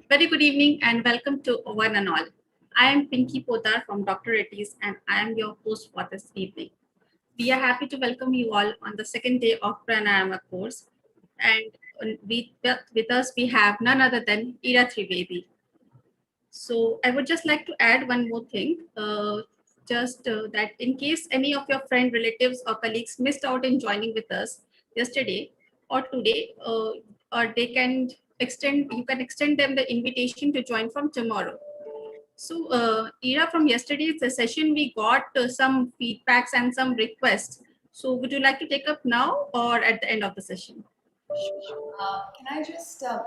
Very good evening and welcome to one and all. I am Pinky Poddar from Dr. Reddy's and I am your host for this evening. We are happy to welcome you all on the second day of Pranayama course. And with us we have none other than Ira Trivedi. So I would just like to add one more thing. That in case any of your friend, relatives, or colleagues missed out in joining with us yesterday or today, or they can you can extend them the invitation to join from tomorrow. So, Ira, from yesterday's session, we got some feedbacks and some requests. So, would you like to take up now or at the end of the session?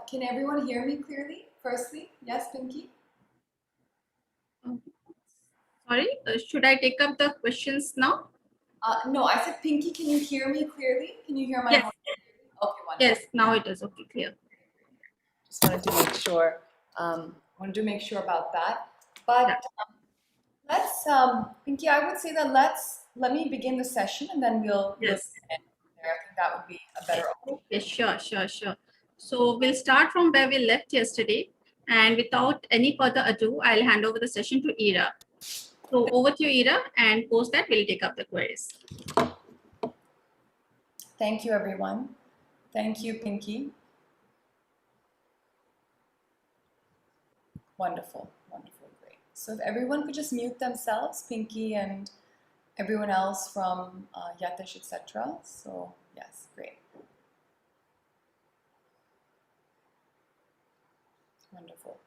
Can everyone hear me clearly? Firstly, yes, Pinky? Sorry, should I take up the questions now? No, I said, Pinky, can you hear me clearly? Can you hear my Yes, voice? Okay, wonderful. yes, now it is okay, clear. Just wanted to make sure. About that. But Yeah. Pinky, I would say that let me begin the session and then we'll Yes. end there. I think that would be a better option. Okay, sure. So, we'll start from where we left yesterday. And without any further ado, I'll hand over the session to Ira. So, over to you, Ira, and post that, we'll take up the queries. Thank you, everyone. Thank you, Pinky. Wonderful, great. So if everyone could just mute themselves, Pinky and everyone else from Yatish, etc. So yes, great. Wonderful.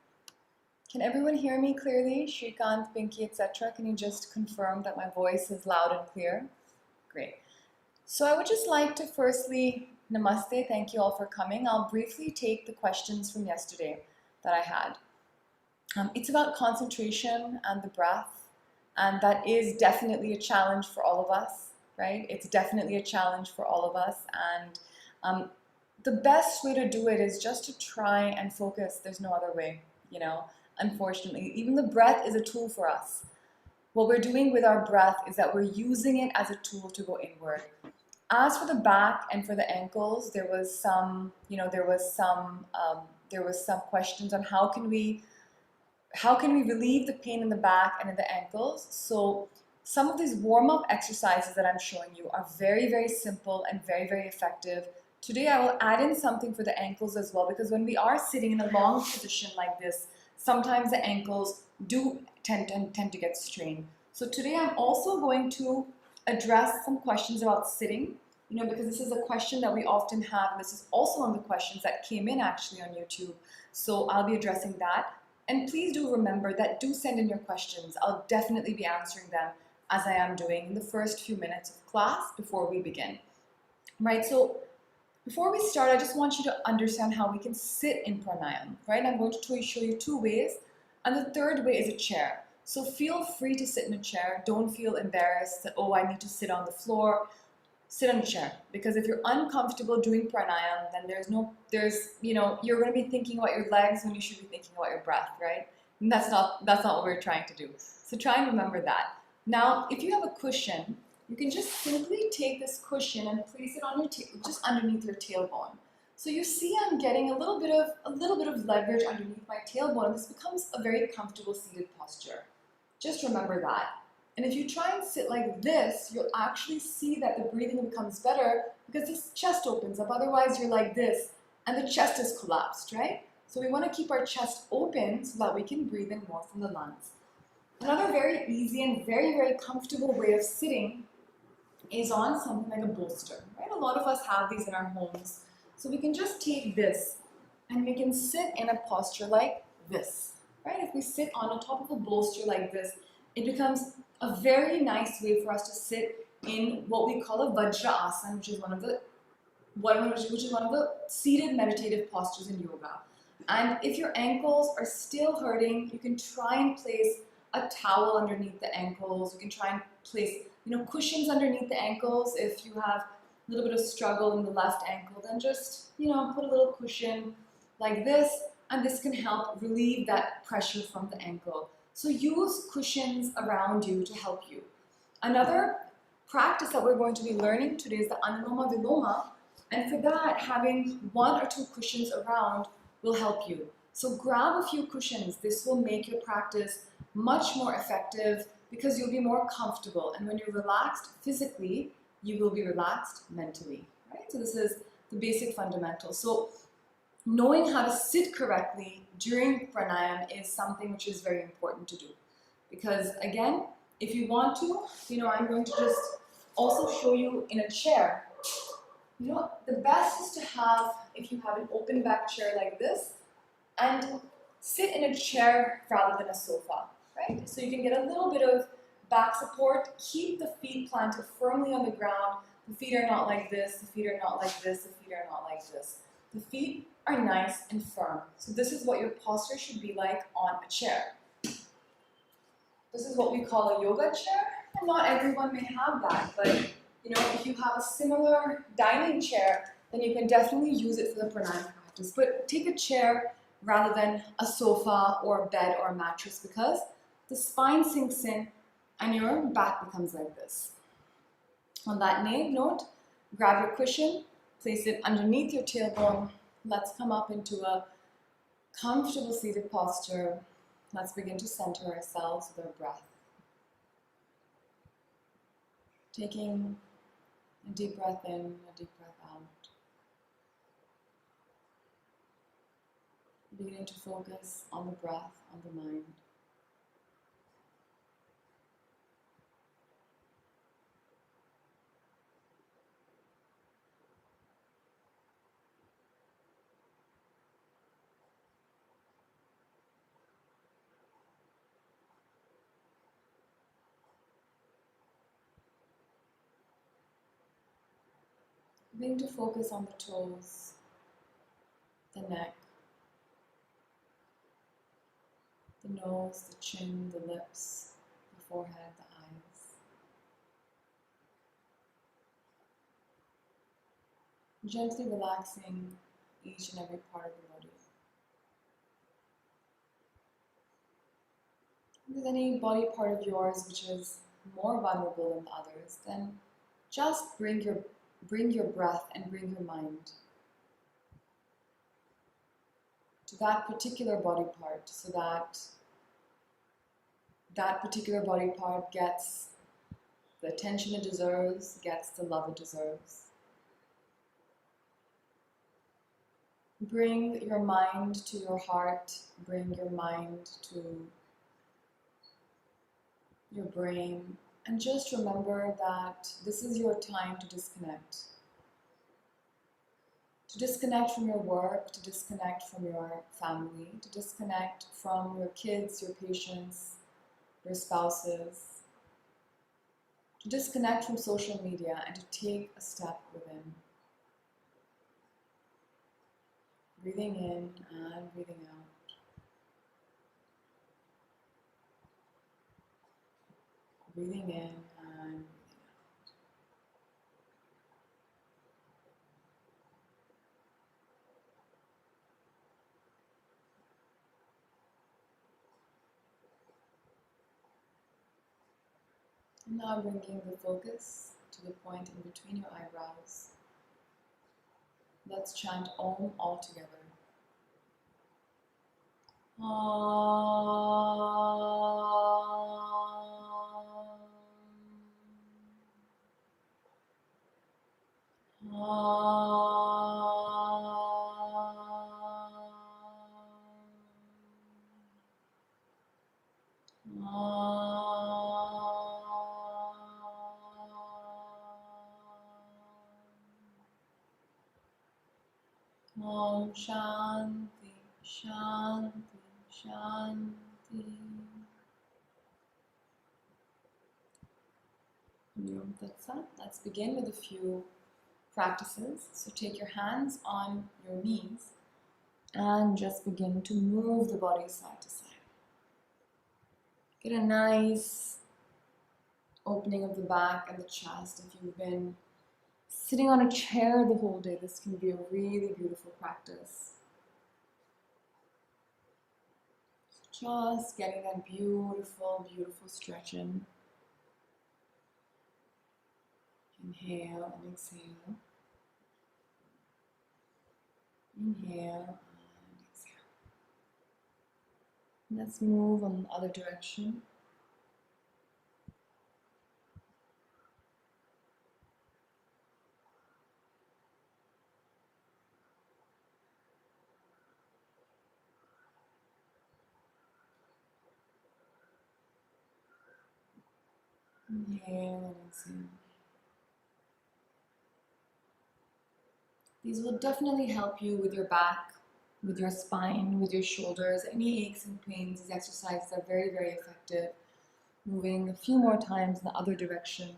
Can everyone hear me clearly? Shrikant, Pinky, etc. Can you just confirm that my voice is loud and clear? Great. So I would just like to firstly, namaste, thank you all for coming. I'll briefly take the questions from yesterday that I had. It's about concentration and the breath, and that is definitely a challenge for all of us, right? It's definitely a challenge for all of us, and the best way to do it is just to try and focus. There's no other way, unfortunately. Even the breath is a tool for us. What we're doing with our breath is that we're using it as a tool to go inward. As for the back and for the ankles, there was some questions on how can we relieve the pain in the back and in the ankles. So some of these warm-up exercises that I'm showing you are very, very simple and very, very effective. Today I will add in something for the ankles as well, because when we are sitting in a long position like this, sometimes the ankles do tend to get strained. So today I'm also going to address some questions about sitting, because this is a question that we often have, and this is also one of the questions that came in actually on YouTube. So I'll be addressing that. And please do remember that do send in your questions. I'll definitely be answering them as I am doing in the first few minutes of class before we begin. Right, so before we start, I just want you to understand how we can sit in pranayama, right? I'm going to show you two ways, and the third way is a chair. So feel free to sit in a chair. Don't feel embarrassed that, oh, I need to sit on the floor. Sit on a chair, because if you're uncomfortable doing pranayama, then you're going to be thinking about your legs when you should be thinking about your breath, right? And that's not what we're trying to do. So try and remember that. Now, if you have a cushion, you can just simply take this cushion and place it on your just underneath your tailbone. So you see, I'm getting a little bit of leverage underneath my tailbone, and this becomes a very comfortable seated posture. Just remember that. And if you try and sit like this, you'll actually see that the breathing becomes better because this chest opens up. Otherwise, you're like this, and the chest is collapsed, right? So we want to keep our chest open so that we can breathe in more from the lungs. Another very easy and very, very comfortable way of sitting is on something like a bolster, right? A lot of us have these in our homes. So we can just take this and we can sit in a posture like this, right? If we sit on the top of a bolster like this, it becomes a very nice way for us to sit in what we call a Vajra Asana, which is one of the seated meditative postures in yoga. And if your ankles are still hurting, you can try and place a towel underneath the ankles. You can try and place, cushions underneath the ankles. If you have a little bit of struggle in the left ankle, then just, put a little cushion like this, and this can help relieve that pressure from the ankle. So use cushions around you to help you. Another practice that we're going to be learning today is the Anuloma Viloma, and for that, having one or two cushions around will help you. So grab a few cushions. This will make your practice much more effective because you'll be more comfortable. And when you're relaxed physically, you will be relaxed mentally, right? So this is the basic fundamental. So knowing how to sit correctly during pranayama is something which is very important to do. Because again, if you want to, I'm going to just also show you in a chair. The best is to have, if you have an open back chair like this, and sit in a chair rather than a sofa, right? So you can get a little bit of back support, keep the feet planted firmly on the ground. The feet are not like this, the feet are not like this, the feet are not like this. The feet are nice and firm. So this is what your posture should be like on a chair. This is what we call a yoga chair, and not everyone may have that, but if you have a similar dining chair, then you can definitely use it for the pranayama practice. But take a chair rather than a sofa or a bed or a mattress, because the spine sinks in and your back becomes like this. On that note, grab your cushion, place it underneath your tailbone. Let's come up into a comfortable seated posture. Let's begin to center ourselves with our breath. Taking a deep breath in, a deep breath out. Beginning to focus on the breath, on the mind. Beginning to focus on the toes, the neck, the nose, the chin, the lips, the forehead, the eyes. Gently relaxing each and every part of the body. If there's any body part of yours which is more vulnerable than the others, then just bring your breath and bring your mind to that particular body part, so that that particular body part gets the attention it deserves, gets the love it deserves. Bring your mind to your heart, bring your mind to your brain, and just remember that this is your time to disconnect. To disconnect from your work, to disconnect from your family, to disconnect from your kids, your patients, your spouses, to disconnect from social media and to take a step within. Breathing in and breathing out. Breathing in and breathing out. And now bringing the focus to the point in between your eyebrows. Let's chant Om all together. Om Shanti, Shanti, Shanti. Let's begin with a few practices. So take your hands on your knees and just begin to move the body side to side. Get a nice opening of the back and the chest. If you've been sitting on a chair the whole day, this can be a really beautiful practice. Just getting that beautiful, beautiful stretch in. Inhale and exhale. Inhale and exhale. Let's move on the other direction. Inhale and exhale. These will definitely help you with your back, with your spine, with your shoulders, any aches and pains. These exercises are very, very effective. Moving a few more times in the other direction.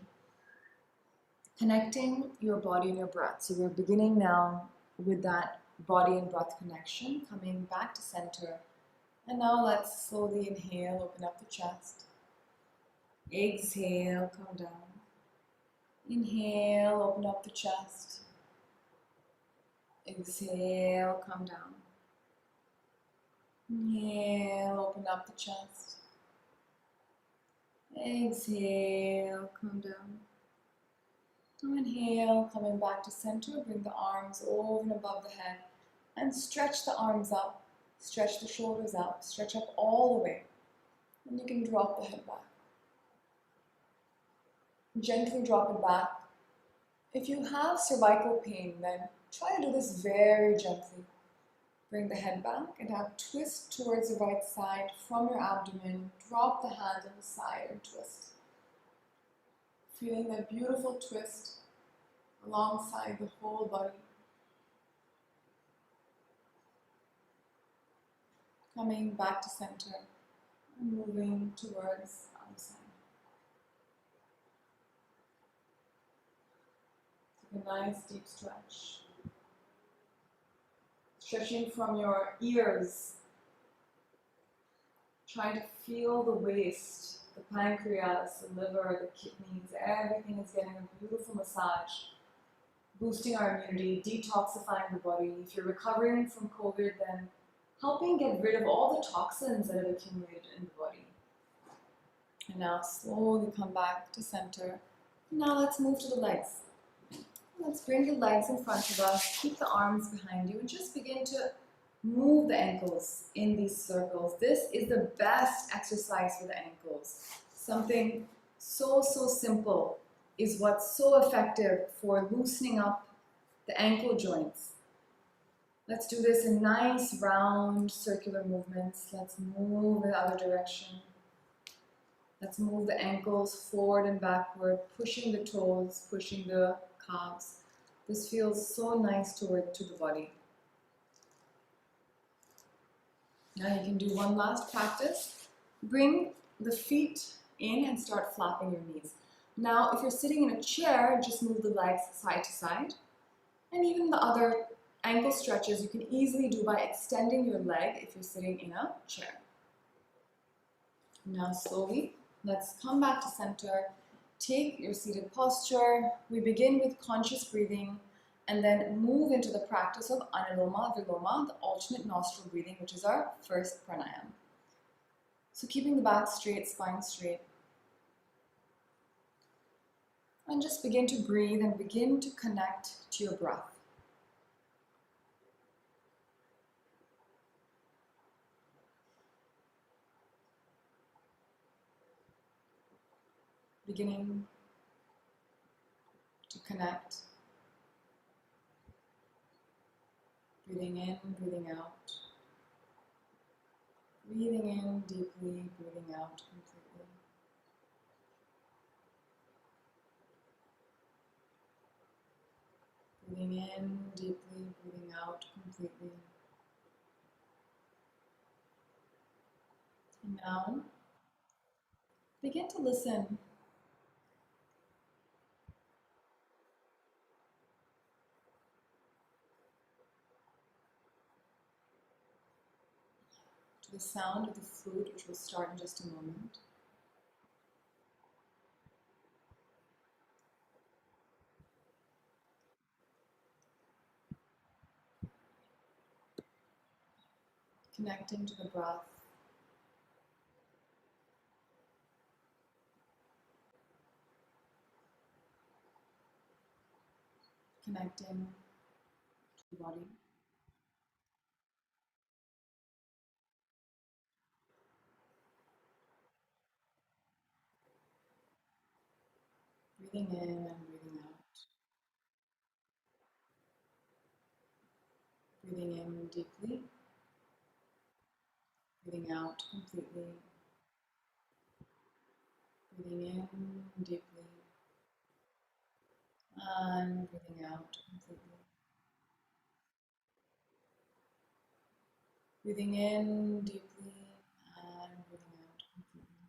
Connecting your body and your breath. So we're beginning now with that body and breath connection, coming back to center. And now let's slowly inhale, open up the chest. Exhale, come down. Inhale, open up the chest. Exhale, come down. Inhale, open up the chest. Exhale, come down. Now inhale, coming back to center, bring the arms over and above the head and stretch the arms up, stretch the shoulders up, stretch up all the way. And you can drop the head back. Gently drop it back. If you have cervical pain, then try to do this very gently. Bring the head back and now twist towards the right side from your abdomen. Drop the hands on the side and twist. Feeling that beautiful twist alongside the whole body. Coming back to center and moving towards the other side. Take a nice deep stretch. Stretching from your ears. Trying to feel the waist, the pancreas, the liver, the kidneys, everything is getting a beautiful massage. Boosting our immunity, detoxifying the body. If you're recovering from COVID, then helping get rid of all the toxins that have accumulated in the body. And now slowly come back to center. Now let's move to the legs. Let's bring the legs in front of us, keep the arms behind you, and just begin to move the ankles in these circles. This is the best exercise for the ankles. Something so simple is what's so effective for loosening up the ankle joints. Let's do this in nice round circular movements. Let's move in the other direction. Let's move the ankles forward and backward, pushing the toes, pushing the calves. This feels so nice to the body. Now you can do one last practice. Bring the feet in and start flapping your knees. Now, if you're sitting in a chair, just move the legs side to side. And even the other ankle stretches you can easily do by extending your leg if you're sitting in a chair. Now slowly, let's come back to center. Take your seated posture. We begin with conscious breathing and then move into the practice of Anuloma Viloma, the alternate nostril breathing, which is our first pranayama. So keeping the back straight, spine straight. And just begin to breathe and begin to connect to your breath. Beginning to connect. Breathing in, breathing out. Breathing in deeply, breathing out completely. Breathing in deeply, breathing out completely. And now, begin to listen to the sound of the flute, which will start in just a moment. Connecting to the breath. Connecting to the body. Breathing in and breathing out. Breathing in deeply. Breathing out completely. Breathing in deeply. And breathing out completely. Breathing in deeply and breathing out completely.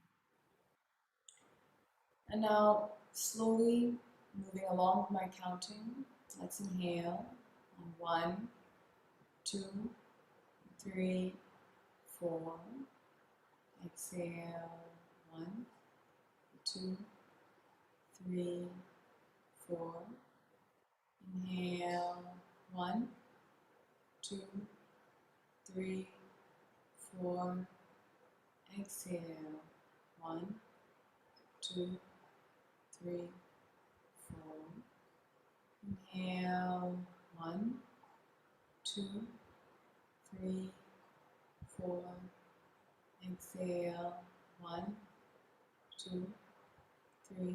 And now slowly moving along with my counting. Let's inhale on 1, 2, 3, 4. Exhale 1, 2, 3, 4. Inhale 1, 2, 3, 4. Exhale 1, 2, 3, 4. Inhale 1, 2, 3, 4. Exhale 1, 2, 3,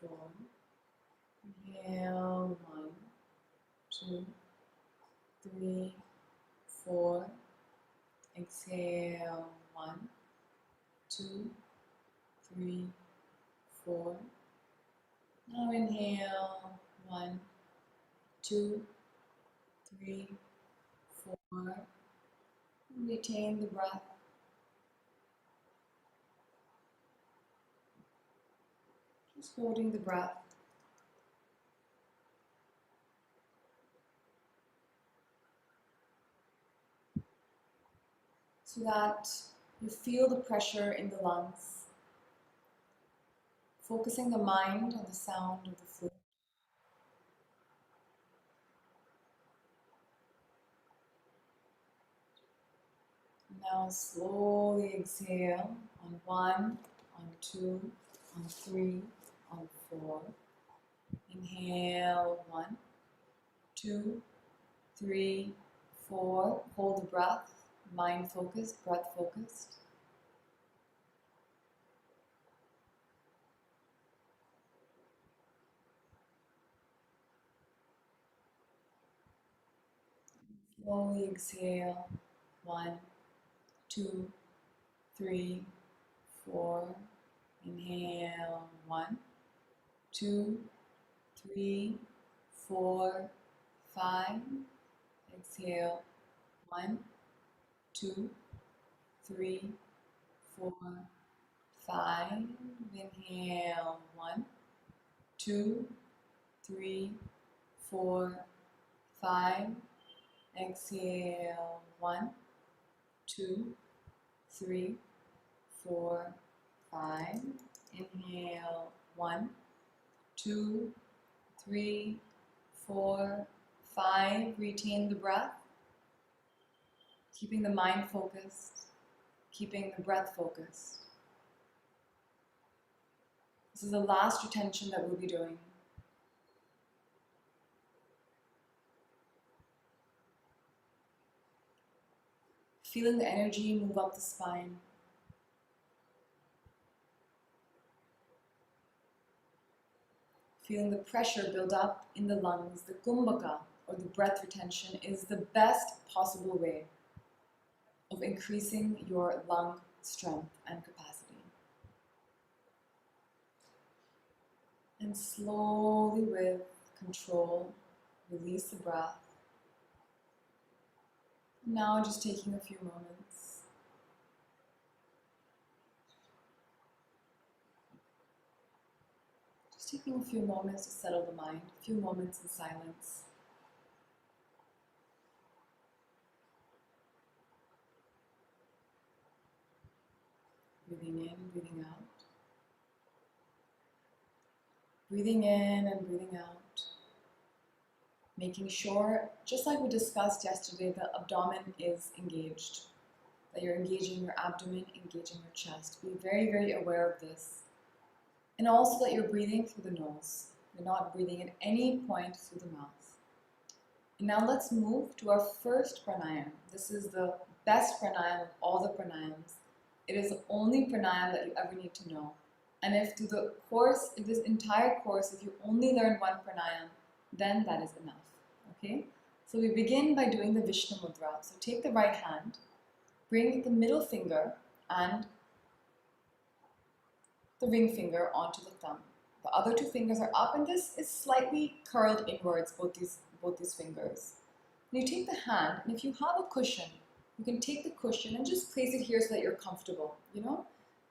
4. Inhale 1, 2, 3, 4. Exhale 1, 2, 3, 4. Now inhale 1, 2, 3, 4. Retain the breath. Just holding the breath. So that you feel the pressure in the lungs. Focusing the mind on the sound of the flute. Now slowly exhale on 1, on 2, on 3, on 4. Inhale 1, 2, 3, 4. Hold the breath, mind focused, breath focused. Slowly exhale 1, 2, 3, 4. Inhale 1, 2, 3, 4, 5. Exhale 1, 2, 3, 4, 5. Inhale 1, 2, 3, 4, 5. Exhale 1, 2, 3, 4, 5. Inhale 1, 2, 3, 4, 5. Retain the breath, keeping the mind focused, keeping the breath focused. This is the last retention that we'll be doing. Feeling the energy move up the spine. Feeling the pressure build up in the lungs. The kumbhaka, or the breath retention, is the best possible way of increasing your lung strength and capacity. And slowly, with control, release the breath. Now just taking a few moments. Just taking a few moments to settle the mind, a few moments in silence. Breathing in, breathing out. Breathing in and breathing out. Making sure, just like we discussed yesterday, the abdomen is engaged. That you're engaging your abdomen, engaging your chest. Be very, very aware of this. And also that you're breathing through the nose. You're not breathing at any point through the mouth. And now let's move to our first pranayama. This is the best pranayama of all the pranayams. It is the only pranayama that you ever need to know. And if through the course, if this entire course, if you only learn one pranayama, then that is enough. Okay? So we begin by doing the Vishnu Mudra. So take the right hand, bring the middle finger and the ring finger onto the thumb. The other two fingers are up, and this is slightly curled inwards, both these fingers. And you take the hand, and if you have a cushion, you can take the cushion and just place it here so that you're comfortable, you know?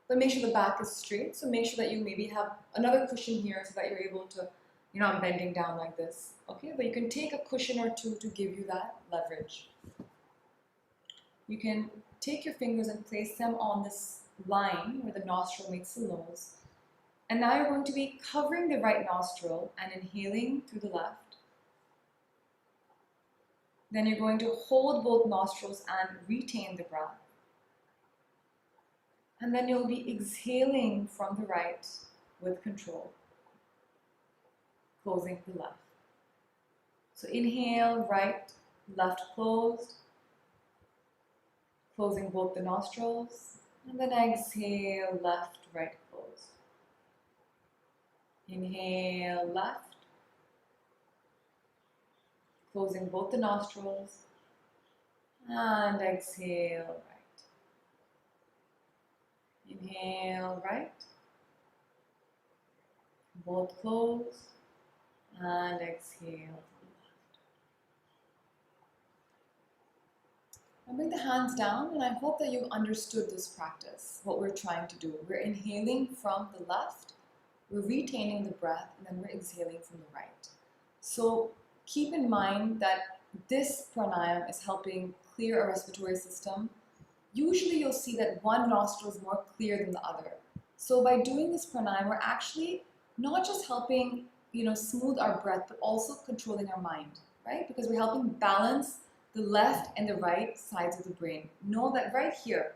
But make sure the back is straight, so make sure that you maybe have another cushion here so that you're able to, you know, I'm bending down like this, okay? But you can take a cushion or two to give you that leverage. You can take your fingers and place them on this line where the nostril meets the nose. And now you're going to be covering the right nostril and inhaling through the left. Then you're going to hold both nostrils and retain the breath. And then you'll be exhaling from the right with control, closing the left. So inhale, right, left closed, closing both the nostrils, and then exhale, left, right closed. Inhale, left, closing both the nostrils, and exhale, right. Inhale, right, both closed, and exhale. Now bring the hands down, and I hope that you understood this practice, what we're trying to do. We're inhaling from the left, we're retaining the breath, and then we're exhaling from the right. So keep in mind that this pranayama is helping clear our respiratory system. Usually you'll see that one nostril is more clear than the other. So by doing this pranayama, we're actually not just helping, you know, smooth our breath, but also controlling our mind, right? Because we're helping balance the left and the right sides of the brain. Know that right here,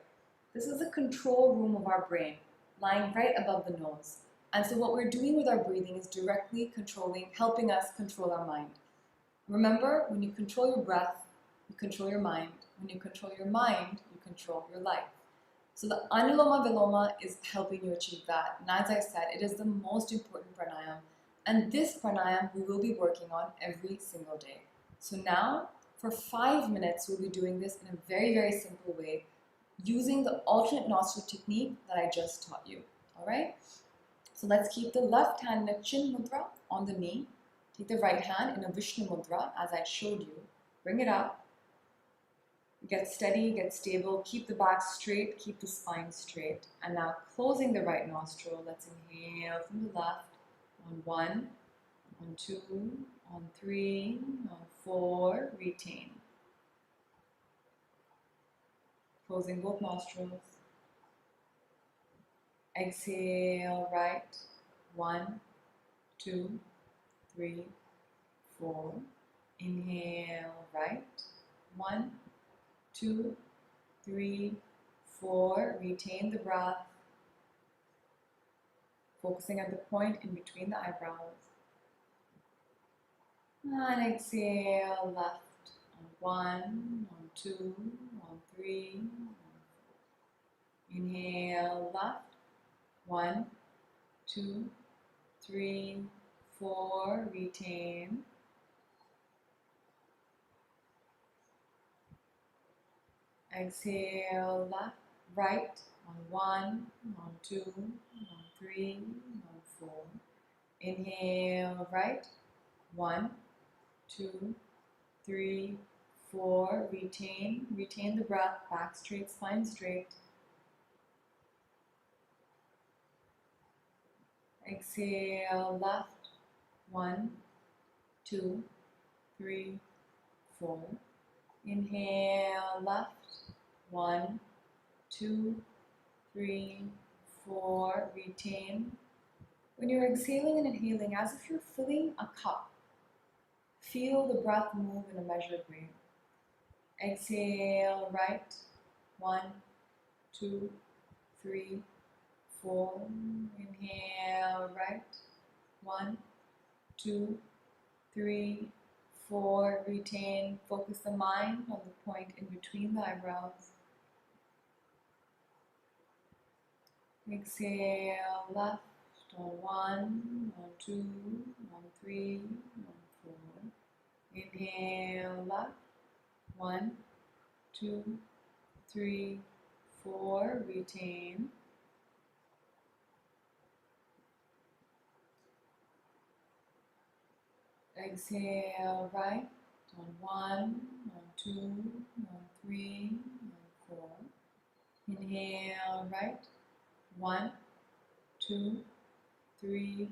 this is the control room of our brain, lying right above the nose. And so what we're doing with our breathing is directly controlling, helping us control our mind. Remember, when you control your breath, you control your mind. When you control your mind, you control your life. So the Anuloma Viloma is helping you achieve that. And as I said, it is the most important pranayama. And this pranayama we will be working on every single day. So now, for 5 minutes, we'll be doing this in a very, very simple way, using the alternate nostril technique that I just taught you. All right? So let's keep the left hand in a chin mudra on the knee. Take the right hand in a Vishnu Mudra, as I showed you. Bring it up. Get steady, get stable, keep the back straight, keep the spine straight. And now closing the right nostril, let's inhale from the left on 1, on 2, on 3, on 4, retain. Closing both nostrils. Exhale, right, 1, 2, 3, 4. Inhale, right, 1, 2, 3, 4. Retain the breath, focusing at the point in between the eyebrows. And exhale, left on 1, on 2, on 3, on 4. Inhale, left, 1, 2, 3, 4. Retain. Exhale, left, right, on 1, on 2, on 3, on 4. Inhale, right, 1, 2, 3, 4. Retain the breath, back straight, spine straight. Exhale, left, 1, 2, 3, 4. Inhale, left, 1, 2, 3, 4. Retain. When you're exhaling and inhaling, as if you're filling a cup, feel the breath move in a measured way. Exhale, right, 1, 2, 3, 4. Inhale, right, 1, 2, 3, 4. Retain. Focus the mind on the point in between the eyebrows. Exhale left on 1, on 2, on 3, on 4. Inhale left, 1, 2, 3, 4. Retain. Exhale right on 1, on 2, on 3, on 4. Inhale right, 1, 2, 3,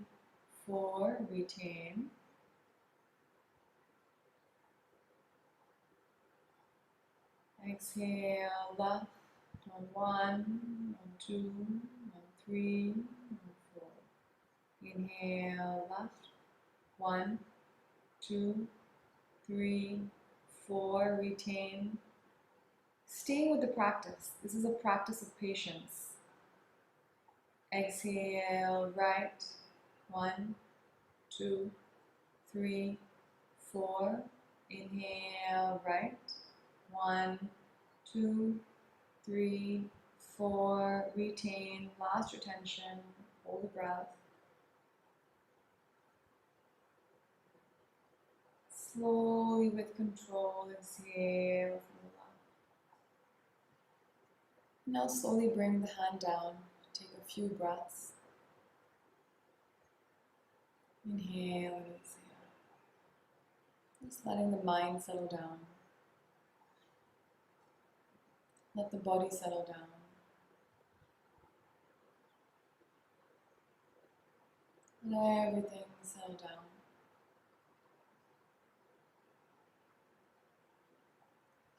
4. Retain. Exhale left on 1, on 2, on 3, on 4. Inhale left, 1, 2, 3, 4. Retain. Stay with the practice. This is a practice of patience. Exhale right, 1, 2, 3, 4. Inhale right, 1, 2, 3, 4. Retain. Last retention. Hold the breath. Slowly with control, exhale from the left. Now slowly bring the hand down. Take a few breaths. Inhale and exhale. Just letting the mind settle down. Let the body settle down. Let everything settle down.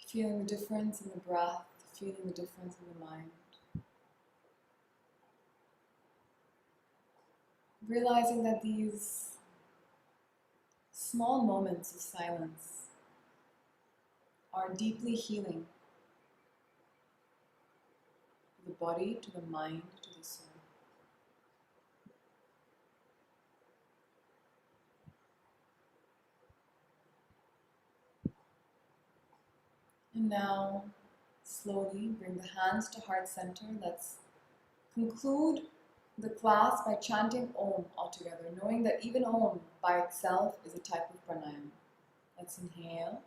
Feeling the difference in the breath, feeling the difference in the mind. Realizing that these small moments of silence are deeply healing to the body, to the mind, to the soul. And now, slowly bring the hands to heart center. Let's conclude the class by chanting Om altogether, knowing that even Om by itself is a type of pranayama. Let's inhale.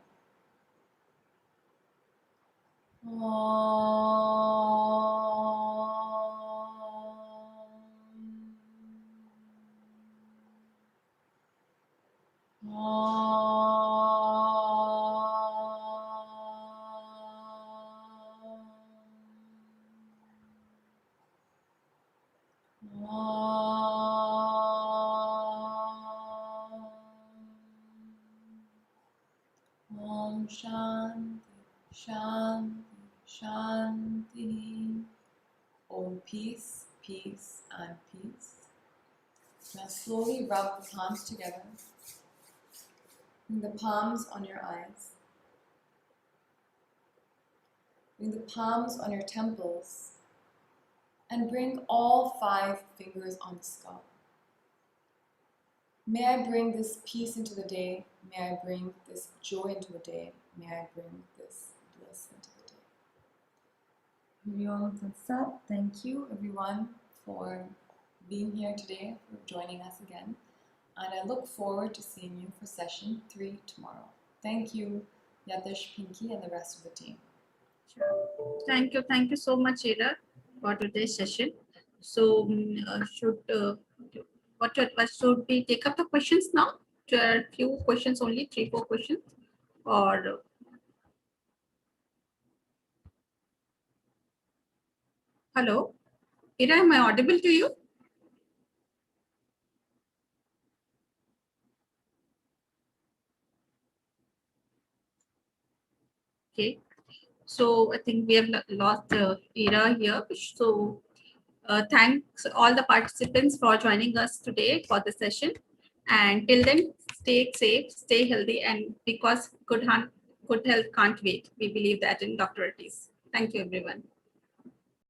Om Shanti, Shanti, Shanti. Om peace, peace, and peace. Now slowly rub the palms together. Bring the palms on your eyes. Bring the palms on your temples. And bring all 5 fingers on the skull. May I bring this peace into the day. May I bring this joy into the day. May I bring this bliss into the day. Om Tat Sat. Thank you everyone for being here today, for joining us again. And I look forward to seeing you for session 3 tomorrow. Thank you, Yatish, Pinky, and the rest of the team. Sure. Thank you so much, Ira, for today's session. So, should we take up the questions now? A few questions only, 3-4 questions, or hello, Ira, am I audible to you? Okay, so I think we have lost Ira here. So thanks all the participants for joining us today for the session. And till then, stay safe, stay healthy, and because good health can't wait. We believe that in Dr. Ortiz. Thank you, everyone.